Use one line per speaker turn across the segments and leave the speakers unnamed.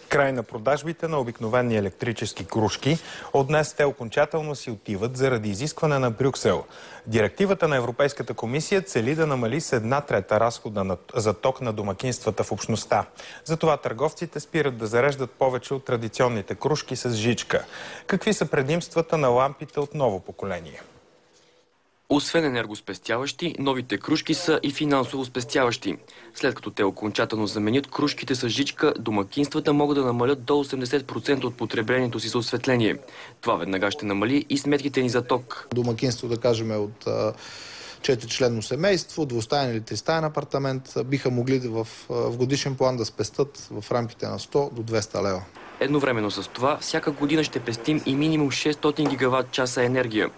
Край на продажбите на обикновени електрически кружки. От днес те окончателно си отиват заради изискване на Брюксел. Директивата на Европейската комисия цели да намали с 1/3 разхода за ток на домакинствата в общността. Затова търговците спират да зареждат повече от традиционните кружки с жичка. Какви са предимствата на лампите от ново поколение?
Освен енергоспестяващи, новите кружки са и финансово спестяващи. След като те окончателно заменят кружките с жичка, домакинствата могат да намалят до 80% от потреблението си за осветление. Това веднага ще намали и сметките ни за ток.
Домакинство, да кажем, от 4-членно семейство, двустаен или тристаен апартамент, биха могли в годишен план да спестат в рамките на 100 до 200 лева.
Едновременно с това, всяка година ще пестим и минимум 600 гигаватт часа енергия.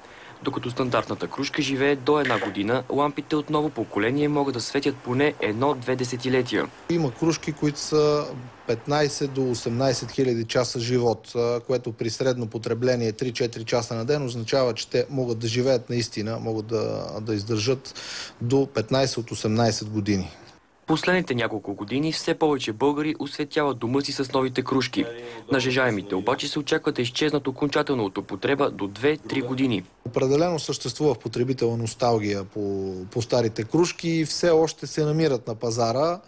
Докато стандартната кружка живее до 1 година, лампите от ново поколение могат да светят поне 1-2 десетилетия.
Има кружки, които са 15 до 18 хиляди часа живот, което при средно потребление 3-4 часа на ден означава, че те могат да живеят наистина, могат да издържат до 15 от 18 години.
Последните няколко години все повече българи осветяват дома си с новите кружки. Нажежаемите обаче се очаква да изчезнат окончателно от употреба до 2-3 години.
Определено съществува в потребителна носталгия по старите кружки и все още се намират на пазара.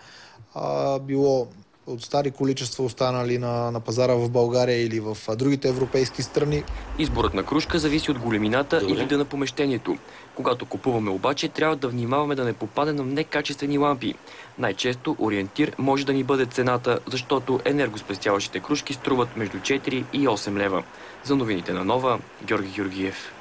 Било от стари количества останали на пазара в България или в другите европейски страни.
Изборът на кружка зависи от големината и вида на помещението. Когато купуваме обаче, трябва да внимаваме да не попадем на некачествени лампи. Най-често ориентир може да ни бъде цената, защото енергоспестяващите кружки струват между 4 и 8 лева. За новините на Нова, Георги Георгиев.